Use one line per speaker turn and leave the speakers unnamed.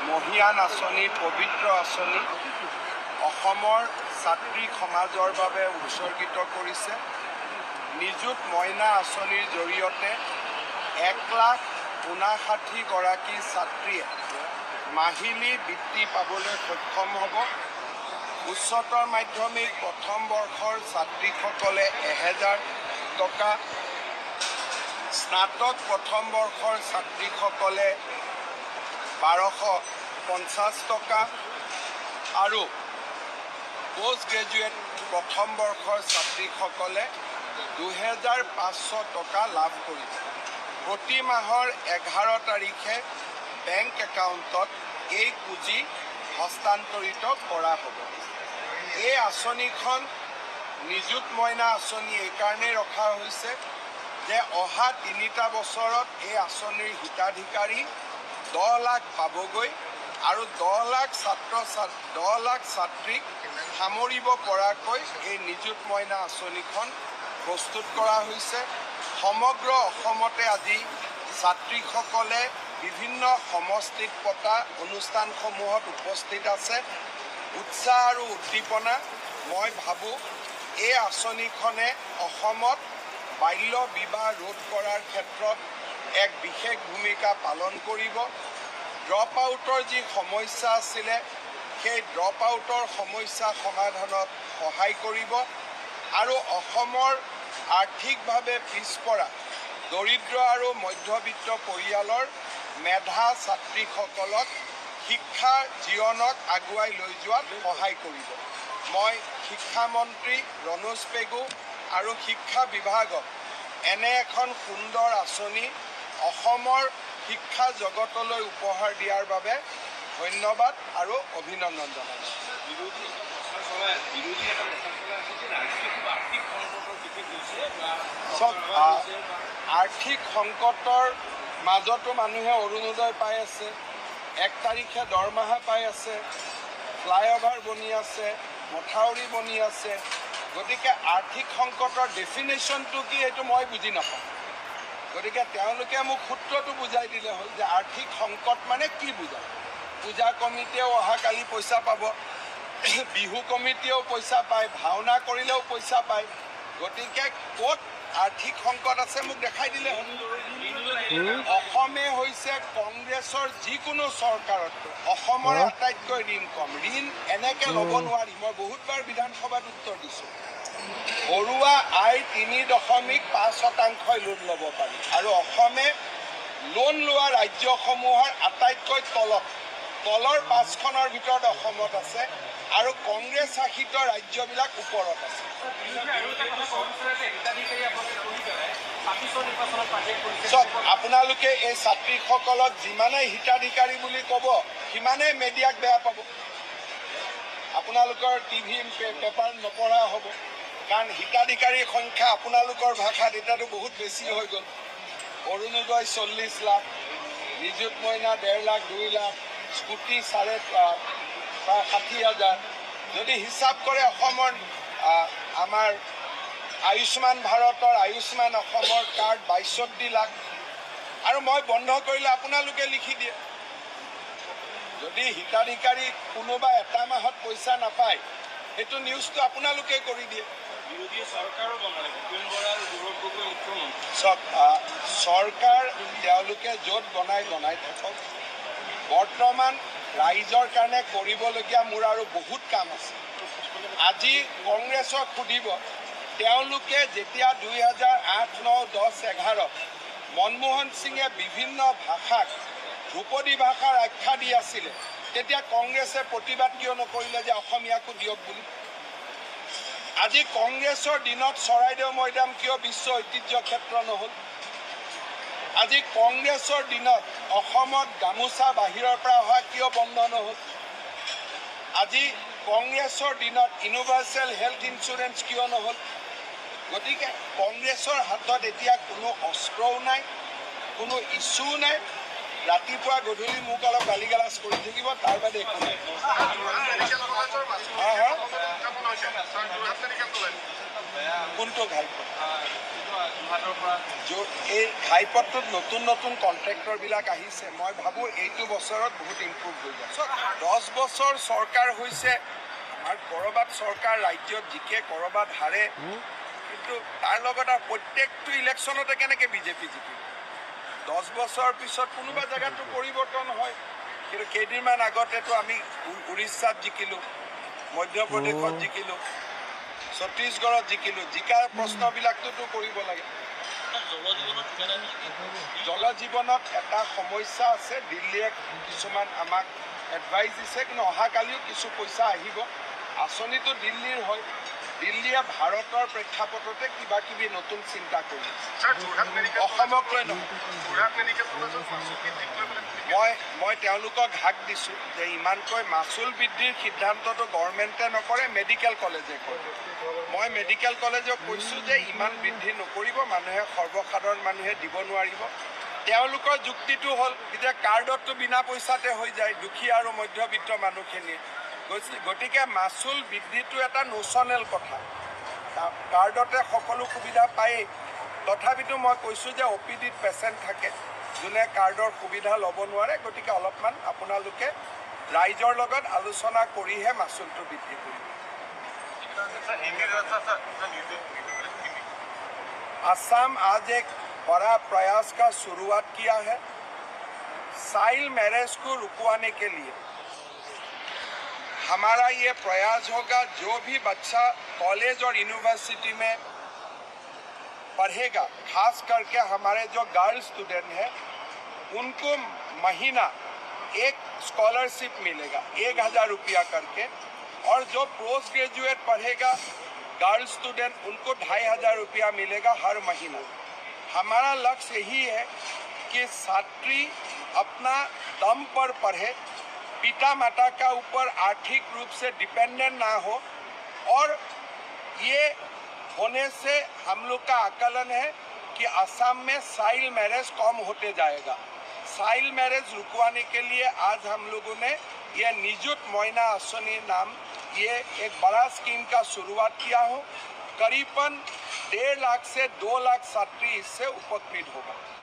মহিয়ান আঁচনি, পবিত্ৰ আঁচনি অসমৰ ছাত্ৰী সমাজৰ বাবে উৎসৰ্গিত কৰিছে। নিযুত মইনা আঁচনিৰ জৰিয়তে 1,59,গৰাকী ছাত্ৰীয়ে মাহিলী বৃত্তি পাবলৈ সক্ষম হ'ব। উচ্চতৰ মাধ্যমিক প্ৰথম বৰ্ষৰ ছাত্ৰীসকলে 1000 টকা, স্নাতক প্ৰথম বৰ্ষৰ ছাত্ৰীসকলে 1250 টকা আৰু পোষ্ট গ্ৰেজুৱেট প্ৰথম বৰ্ষৰ ছাত্ৰীসকলে 2500 টকা লাভ কৰিব। প্ৰতি মাহৰ 11 তাৰিখে বেংক একাউণ্টত এই পুঁজি হস্তান্তৰিত কৰা হ'ব। এই আঁচনিখন নিযুত মইনা আঁচনি এইকাৰণেই ৰখা হৈছে যে অহা 3টা বছৰত এই আঁচনিৰ হিতাধিকাৰী 10 লাখ পাবগৈ আৰু 10 লাখ ছাত্ৰীক সামৰিব পৰাকৈ এই নিযুত মইনা আঁচনিখন প্ৰস্তুত কৰা হৈছে। সমগ্ৰ অসমতে আজি ছাত্ৰীসকলে বিভিন্ন সমষ্টিত পতা অনুষ্ঠানসমূহত উপস্থিত আছে। উৎসাহ আৰু উদ্দীপনা। মই ভাবোঁ এই আঁচনিখনে অসমত বাল্য বিবাহ ৰোধ কৰাৰ ক্ষেত্ৰত এক বিশেষ ভূমিকা পালন কৰিব। ড্ৰপ আউটৰ যি সমস্যা আছিলে সেই ড্ৰপ আউটৰ সমস্যা সমাধানত সহায় কৰিব আৰু অসমৰ আৰ্থিকভাৱে পিছপৰা দৰিদ্ৰ আৰু মধ্যবিত্ত পৰিয়ালৰ মেধা ছাত্ৰীসকলক শিক্ষা জীৱনক আগুৱাই লৈ যোৱাত সহায় কৰিব। মই শিক্ষামন্ত্ৰী ৰণোজ পেগু আৰু শিক্ষা বিভাগক এনে এখন সুন্দৰ আঁচনি অসমৰ শিক্ষা জগতলৈ উপহাৰ দিয়াৰ বাবে ধন্যবাদ আৰু অভিনন্দন জনাইছোঁ। আৰ্থিক সংকটৰ মাজতো মানুহে অৰুণোদয় পাই আছে, 1 তাৰিখে দৰমহা পাই আছে, ফ্লাইঅভাৰ বনি আছে, মথাউৰি বনি আছে। গতিকে আৰ্থিক সংকটৰ ডেফিনেশ্যনটো কি এইটো মই বুজি নাপাওঁ। গতিকে তেওঁলোকে মোক সূত্ৰটো বুজাই দিলে হ'ল যে আৰ্থিক সংকট মানে কি বুজায়। পূজা কমিটিয়েও অহাকালি পইচা পাব, বিহু কমিটিয়েও পইচা পায়, ভাওনা কৰিলেও পইচা পায়। গতিকে ক'ত আৰ্থিক সংকট আছে মোক দেখাই দিলে হ'ল। অসমে হৈছে কংগ্ৰেছৰ যিকোনো চৰকাৰতকৈ অসমৰ আটাইতকৈ ঋণ কম। ঋণ এনেকৈ ল'ব নোৱাৰি। মই বহুতবাৰ বিধানসভাত উত্তৰ দিছোঁ। ঘৰুৱা আয় 3.5% লোন ল'ব পাৰি আৰু অসমে লোন লোৱা ৰাজ্যসমূহৰ আটাইতকৈ তলৰ 5খনৰ ভিতৰত অসমত আছে আৰু কংগ্ৰেছ শাসিত ৰাজ্যবিলাক ওপৰত আছে। আপোনালোকে এই ছাত্ৰীসকলক যিমানেই হিতাধিকাৰী বুলি ক'ব সিমানেই মেডিয়াক বেয়া পাব। আপোনালোকৰ টিভি পেপাৰ নপঢ়া হ'ব, কাৰণ হিতাধিকাৰীৰ সংখ্যা আপোনালোকৰ ভাষাত এতিয়াতো বহুত বেছি হৈ গ'ল। অৰুণোদয় 40 লাখ, নিযুত মইনা 1.5 লাখ, 2 লাখ, স্কুটি প্ৰায় 60,000। যদি হিচাপ কৰে অসমৰ আমাৰ আয়ুষ্মান ভাৰতৰ আয়ুষ্মান অসমৰ কাৰ্ড 62 লাখ আৰু মই বন্ধ কৰিলে আপোনালোকে লিখি দিয়ে। যদি হিতাধিকাৰী কোনোবা এটা মাহত পইচা নাপায় সেইটো নিউজটো আপোনালোকে কৰি দিয়ে। চৰকাৰ তেওঁলোকে য'ত বনাই থাকক। বৰ্তমান ৰাইজৰ কাৰণে কৰিবলগীয়া মোৰ আৰু বহুত কাম আছে। আজি কংগ্ৰেছক সুধিব, তেওঁলোকে যেতিয়া 2008, 9, 10, 11 মনমোহন সিঙে বিভিন্ন ভাষাক ধ্ৰুপদী ভাষাৰ আখ্যা দি আছিলে, তেতিয়া কংগ্ৰেছে প্ৰতিবাদ কিয় নকৰিলে যে অসমীয়াকো দিয়ক বুলি। আজি কংগ্ৰেছৰ দিনত চৰাইদেউ মৈদাম কিয় বিশ্ব ঐতিহ্য ক্ষেত্ৰ নহ'ল? আজি কংগ্ৰেছৰ দিনত অসমত গামোচা বাহিৰৰ পৰা অহা কিয় বন্ধ নহ'ল? আজি কংগ্ৰেছৰ দিনত ইউনিভাৰ্চেল হেল্থ ইঞ্চুৰেঞ্চ কিয় নহ'ল? গতিকে কংগ্ৰেছৰ হাতত এতিয়া কোনো অস্ত্ৰও নাই, কোনো ইছ্যু নাই। ৰাতিপুৱা গধূলি মোক অলপ গালি গালাজ কৰি থাকিব, তাৰ বাদে একো নাই। কোনটো ঘাইপথ এই ঘাইপথটোত নতুন নতুন কণ্ট্ৰেক্টৰবিলাক আহিছে মই ভাবোঁ এইটো বছৰত বহুত ইম্প্ৰুভ হৈ যাব 10 বছৰ চৰকাৰ হৈছে আমাৰ ক'ৰবাত চৰকাৰ ৰাজ্যত জিকে ক'ৰবাত হাৰে কিন্তু তাৰ লগত আৰু প্ৰত্যেকটো ইলেকশ্যনতে কেনেকৈ বিজেপি জিকিব 10 বছৰ পিছত কোনোবা জেগাতো পৰিৱৰ্তন হয় কিন্তু কেইদিনমান আগতেতো আমি উৰিষ্যাত জিকিলোঁ মধ্যপ্ৰদেশত জিকিলোঁ ছত্তীশগড়ত জিকিলোঁ জিকাৰ প্ৰশ্নবিলাকটোতো কৰিব লাগে জল জীৱনত এটা সমস্যা আছে দিল্লীয়ে কিছুমান আমাক এডভাইচ দিছে কিন্তু অহাকালিও কিছু পইচা আহিব আঁচনিটো দিল্লীৰ হয় দিল্লীয়ে ভাৰতৰ প্ৰেক্ষাপটতে কিবা কিবি নতুন চিন্তা কৰি অসমক লৈ নহয় মই তেওঁলোকক হাক দিছোঁ যে ইমানকৈ মাচুল বৃদ্ধিৰ সিদ্ধান্তটো গভৰ্ণমেণ্টে নকৰে মেডিকেল কলেজে কৰে মই মেডিকেল কলেজক কৈছোঁ যে ইমান বৃদ্ধি নকৰিব মানুহে সৰ্বসাধাৰণ মানুহে দিব নোৱাৰিব তেওঁলোকৰ যুক্তিটো হ'ল যে কাৰ্ডতটো বিনা পইচাতে হৈ যায় দুখীয়া আৰু মধ্যবিত্ত মানুহখিনিয়ে গতিকে মাচুল বৃদ্ধিটো এটা নোচনেল কথা কাৰ্ডতে সকলো সুবিধা পায়েই তথাপিতো মই কৈছোঁ যে OPDত পেচেণ্ট থাকে যোনে কাৰ্ডৰ সুবিধা ল'ব নোৱাৰে গতিকে অলপমান আপোনালোকে ৰাইজৰ লগত আলোচনা কৰিহে মাচুলটো বৃদ্ধি কৰিব असम आज एक बड़ा प्रयास का शुरुआत किया है चाइल्ड मैरिज को रुकवाने के लिए हमारा ये प्रयास होगा जो भी बच्चा कॉलेज और यूनिवर्सिटी में पढ़ेगा खास करके हमारे जो गर्ल स्टूडेंट हैं उनको महीना एक स्कॉलरशिप मिलेगा 1000 रुपया करके और जो पोस्ट ग्रेजुएट पढ़ेगा गर्ल स्टूडेंट उनको 2500 रुपया मिलेगा हर महीना हमारा लक्ष्य यही है कि छात्री अपना दम पर पढ़े पिता माता का ऊपर आर्थिक रूप से डिपेंडेंट ना हो और ये होने से हम लोग का आकलन है कि असम में चाइल्ड मैरिज कम होते जाएगा चाइल्ड मैरिज रुकवाने के लिए आज हम लोगों ने ये निजुत मोइना आसनी नाम ये एक बड़ा स्कीम का शुरुआत किया हूँ करीबन 1.5 लाख से 2 लाख छात्री इससे उपकृत होगा